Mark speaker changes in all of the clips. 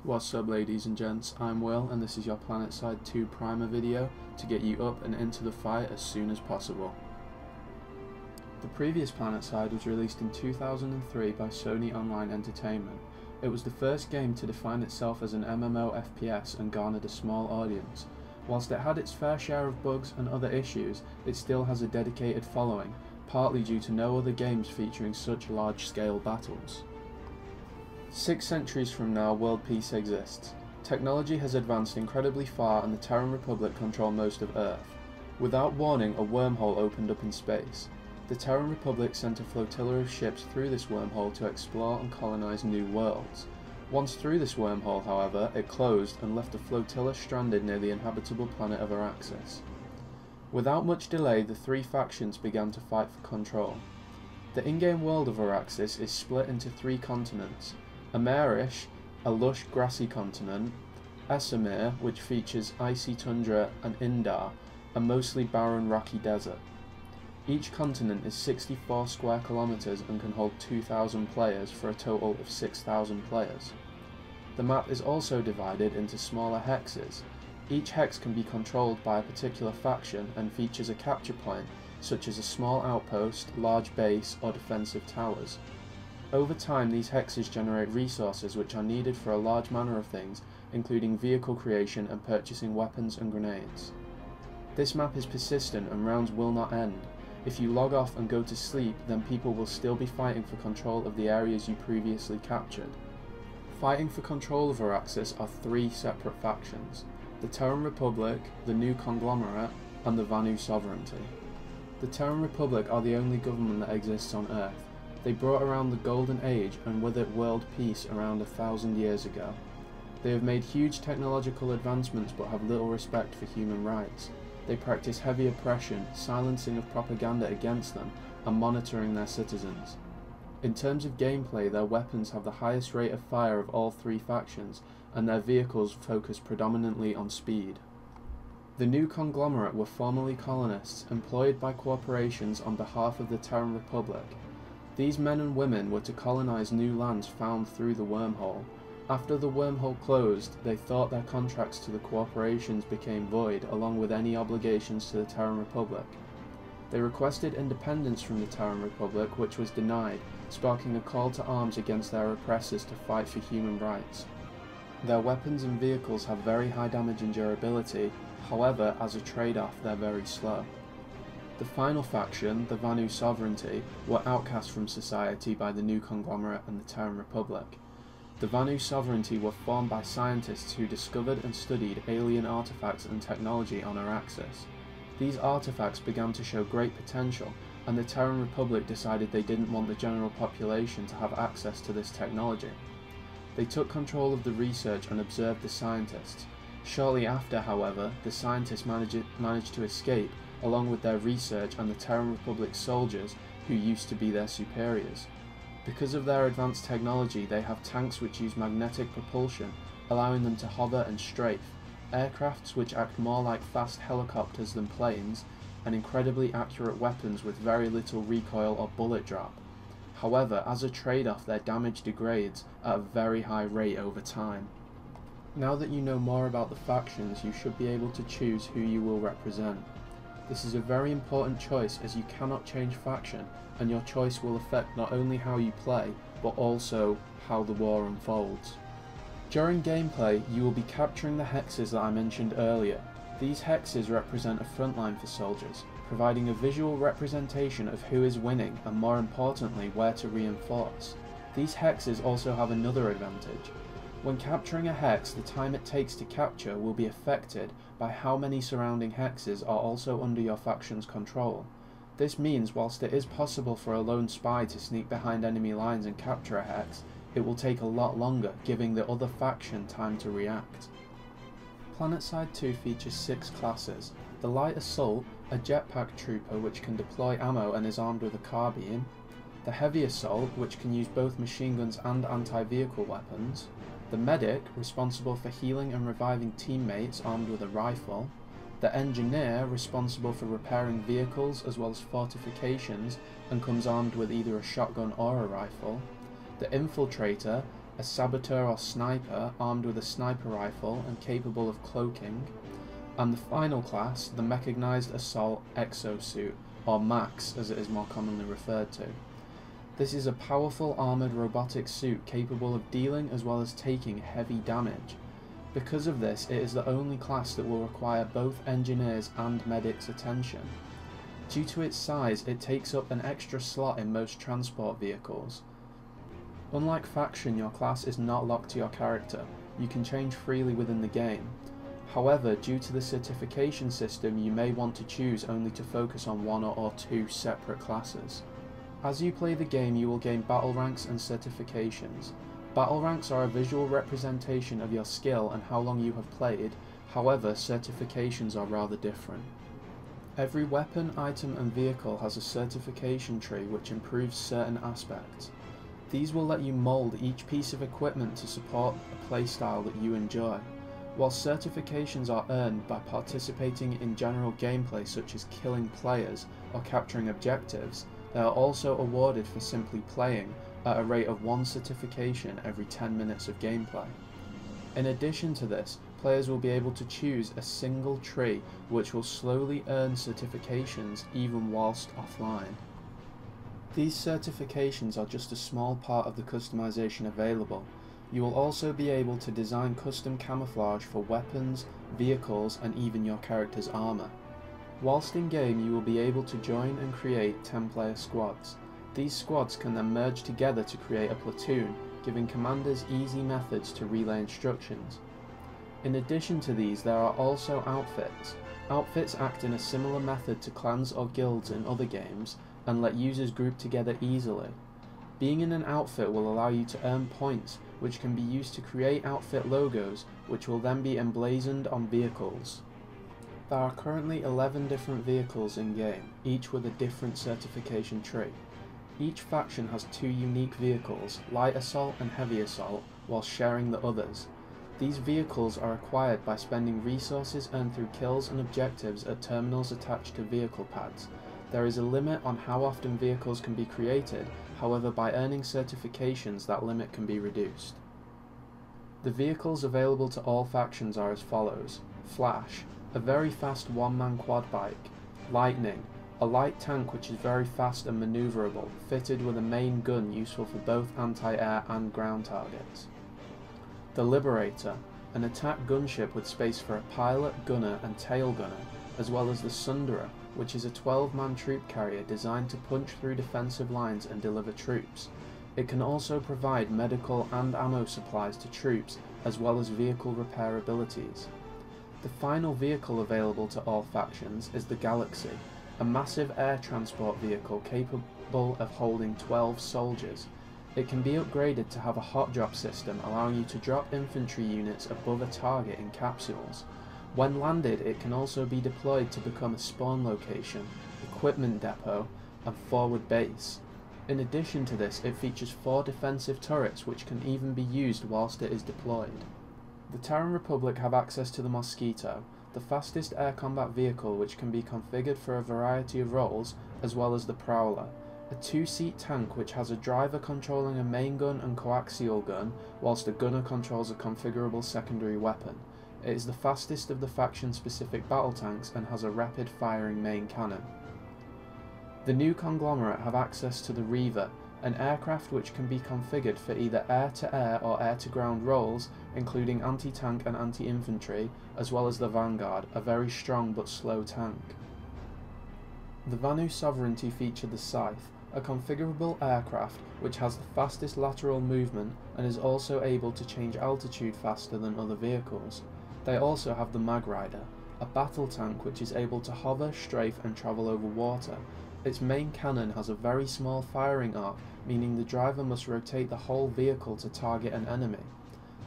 Speaker 1: What's up ladies and gents, I'm Will and this is your Planetside 2 primer video to get you up and into the fight as soon as possible. The previous Planetside was released in 2003 by Sony Online Entertainment. It was the first game to define itself as an MMO FPS and garnered a small audience. Whilst it had its fair share of bugs and other issues, it still has a dedicated following, partly due to no other games featuring such large-scale battles. 6 centuries from now, world peace exists. Technology has advanced incredibly far and the Terran Republic control most of Earth. Without warning, a wormhole opened up in space. The Terran Republic sent a flotilla of ships through this wormhole to explore and colonize new worlds. Once through this wormhole, however, it closed and left the flotilla stranded near the inhabitable planet of Araxis. Without much delay, the 3 factions began to fight for control. The in-game world of Araxis is split into 3 continents: Amerish, a lush grassy continent; Esamir, which features icy tundra; and Indar, a mostly barren rocky desert. Each continent is 64 square kilometers and can hold 2,000 players for a total of 6,000 players. The map is also divided into smaller hexes. Each hex can be controlled by a particular faction and features a capture point, such as a small outpost, large base, or defensive towers. Over time, these hexes generate resources which are needed for a large manner of things, including vehicle creation and purchasing weapons and grenades. This map is persistent and rounds will not end. If you log off and go to sleep, then people will still be fighting for control of the areas you previously captured. Fighting for control of Araxis are 3 separate factions: the Terran Republic, the New Conglomerate, and the Vanu Sovereignty. The Terran Republic are the only government that exists on Earth. They brought around the Golden Age and with it world peace around 1,000 years ago. They have made huge technological advancements but have little respect for human rights. They practice heavy oppression, silencing of propaganda against them, and monitoring their citizens. In terms of gameplay, their weapons have the highest rate of fire of all 3 factions, and their vehicles focus predominantly on speed. The New Conglomerate were formerly colonists employed by corporations on behalf of the Terran Republic. These men and women were to colonize new lands found through the wormhole. After the wormhole closed, they thought their contracts to the corporations became void, along with any obligations to the Terran Republic. They requested independence from the Terran Republic, which was denied, sparking a call to arms against their oppressors to fight for human rights. Their weapons and vehicles have very high damage and durability, however, as a trade-off, they're very slow. The final faction, the Vanu Sovereignty, were outcast from society by the New Conglomerate and the Terran Republic. The Vanu Sovereignty were formed by scientists who discovered and studied alien artifacts and technology on Araxis. These artifacts began to show great potential, and the Terran Republic decided they didn't want the general population to have access to this technology. They took control of the research and observed the scientists. Shortly after, however, the scientists managed to escape, along with their research and the Terran Republic soldiers who used to be their superiors. Because of their advanced technology, they have tanks which use magnetic propulsion, allowing them to hover and strafe, aircrafts which act more like fast helicopters than planes, and incredibly accurate weapons with very little recoil or bullet drop. However, as a trade-off, their damage degrades at a very high rate over time. Now that you know more about the factions, you should be able to choose who you will represent. This is a very important choice as you cannot change faction, and your choice will affect not only how you play, but also how the war unfolds. During gameplay, you will be capturing the hexes that I mentioned earlier. These hexes represent a front line for soldiers, providing a visual representation of who is winning and, more importantly, where to reinforce. These hexes also have another advantage. When capturing a hex, the time it takes to capture will be affected by how many surrounding hexes are also under your faction's control. This means whilst it is possible for a lone spy to sneak behind enemy lines and capture a hex, it will take a lot longer, giving the other faction time to react. Planetside 2 features 6 classes: the Light Assault, a jetpack trooper which can deploy ammo and is armed with a carbine; the Heavy Assault, which can use both machine guns and anti-vehicle weapons; the Medic, responsible for healing and reviving teammates armed with a rifle; the Engineer, responsible for repairing vehicles as well as fortifications and comes armed with either a shotgun or a rifle; the Infiltrator, a saboteur or sniper armed with a sniper rifle and capable of cloaking, and the final class, the Mechanized Assault Exosuit, or MAX as it is more commonly referred to. This is a powerful armoured robotic suit capable of dealing as well as taking heavy damage. Because of this, it is the only class that will require both engineers and medics' attention. Due to its size, it takes up an extra slot in most transport vehicles. Unlike Faction, your class is not locked to your character. You can change freely within the game. However, due to the certification system, you may want to choose only to focus on one or two separate classes. As you play the game, you will gain battle ranks and certifications. Battle ranks are a visual representation of your skill and how long you have played, however, certifications are rather different. Every weapon, item and vehicle has a certification tree which improves certain aspects. These will let you mould each piece of equipment to support a playstyle that you enjoy. While certifications are earned by participating in general gameplay such as killing players or capturing objectives, they are also awarded for simply playing at a rate of 1 certification every 10 minutes of gameplay. In addition to this, players will be able to choose a single tree which will slowly earn certifications even whilst offline. These certifications are just a small part of the customization available. You will also be able to design custom camouflage for weapons, vehicles and even your character's armour. Whilst in game, you will be able to join and create 10-player squads. These squads can then merge together to create a platoon, giving commanders easy methods to relay instructions. In addition to these, there are also outfits. Outfits act in a similar method to clans or guilds in other games, and let users group together easily. Being in an outfit will allow you to earn points, which can be used to create outfit logos, which will then be emblazoned on vehicles. There are currently 11 different vehicles in game, each with a different certification tree. Each faction has 2 unique vehicles, light assault and heavy assault, while sharing the others. These vehicles are acquired by spending resources earned through kills and objectives at terminals attached to vehicle pads. There is a limit on how often vehicles can be created, however by earning certifications that limit can be reduced. The vehicles available to all factions are as follows: Flash, a very fast one-man quad bike; Lightning, a light tank which is very fast and manoeuvrable, fitted with a main gun useful for both anti-air and ground targets. The Liberator, an attack gunship with space for a pilot, gunner and tail gunner, as well as the Sunderer, which is a 12-man troop carrier designed to punch through defensive lines and deliver troops. It can also provide medical and ammo supplies to troops, as well as vehicle repair abilities. The final vehicle available to all factions is the Galaxy, a massive air transport vehicle capable of holding 12 soldiers. It can be upgraded to have a hot drop system, allowing you to drop infantry units above a target in capsules. When landed, it can also be deployed to become a spawn location, equipment depot, and forward base. In addition to this, it features 4 defensive turrets which can even be used whilst it is deployed. The Terran Republic have access to the Mosquito, the fastest air combat vehicle which can be configured for a variety of roles, as well as the Prowler, a 2-seat tank which has a driver controlling a main gun and coaxial gun, whilst a gunner controls a configurable secondary weapon. It is the fastest of the faction-specific battle tanks and has a rapid-firing main cannon. The new conglomerate have access to the Reaver, an aircraft which can be configured for either air-to-air or air-to-ground roles, including anti-tank and anti-infantry, as well as the Vanguard, a very strong but slow tank. The Vanu Sovereignty feature the Scythe, a configurable aircraft which has the fastest lateral movement and is also able to change altitude faster than other vehicles. They also have the Mag Rider, a battle tank which is able to hover, strafe and travel over water. Its main cannon has a very small firing arc, meaning the driver must rotate the whole vehicle to target an enemy.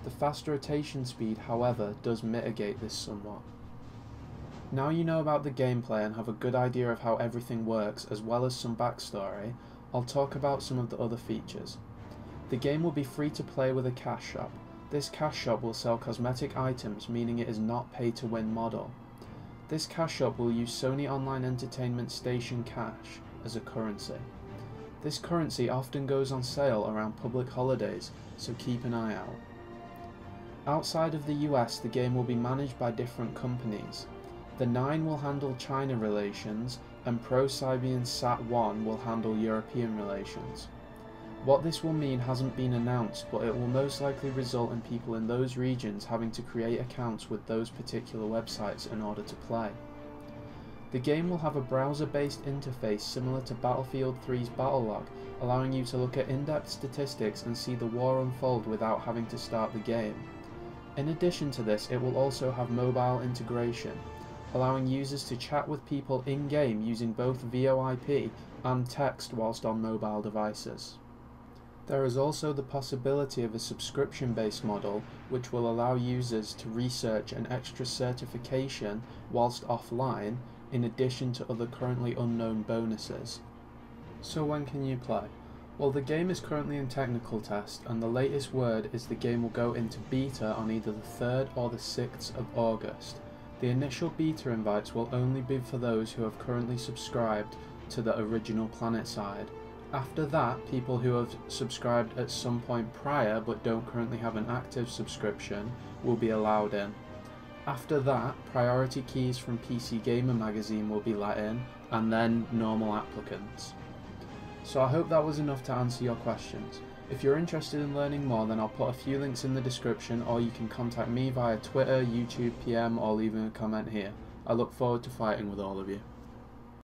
Speaker 1: The fast rotation speed, however, does mitigate this somewhat. Now you know about the gameplay and have a good idea of how everything works, as well as some backstory, I'll talk about some of the other features. The game will be free to play with a cash shop. This cash shop will sell cosmetic items, meaning it is not pay-to-win model. This cash shop will use Sony Online Entertainment Station Cash as a currency. This currency often goes on sale around public holidays, so keep an eye out. Outside of the US, the game will be managed by different companies. The 9 will handle China relations, and Pro-Sybian Sat1 will handle European relations. What this will mean hasn't been announced, but it will most likely result in people in those regions having to create accounts with those particular websites in order to play. The game will have a browser-based interface similar to Battlefield 3's Battlelog, allowing you to look at in-depth statistics and see the war unfold without having to start the game. In addition to this, it will also have mobile integration, allowing users to chat with people in-game using both VoIP and text whilst on mobile devices. There is also the possibility of a subscription-based model, which will allow users to research an extra certification whilst offline, in addition to other currently unknown bonuses. So when can you play? Well, the game is currently in technical test, and the latest word is the game will go into beta on either the 3rd or the 6th of August. The initial beta invites will only be for those who have currently subscribed to the original Planetside. After that, people who have subscribed at some point prior but don't currently have an active subscription will be allowed in. After that, priority keys from PC Gamer magazine will be let in, and then normal applicants. So I hope that was enough to answer your questions. If you're interested in learning more, then I'll put a few links in the description, or you can contact me via Twitter, YouTube, PM, or leaving a comment here. I look forward to fighting with all of you.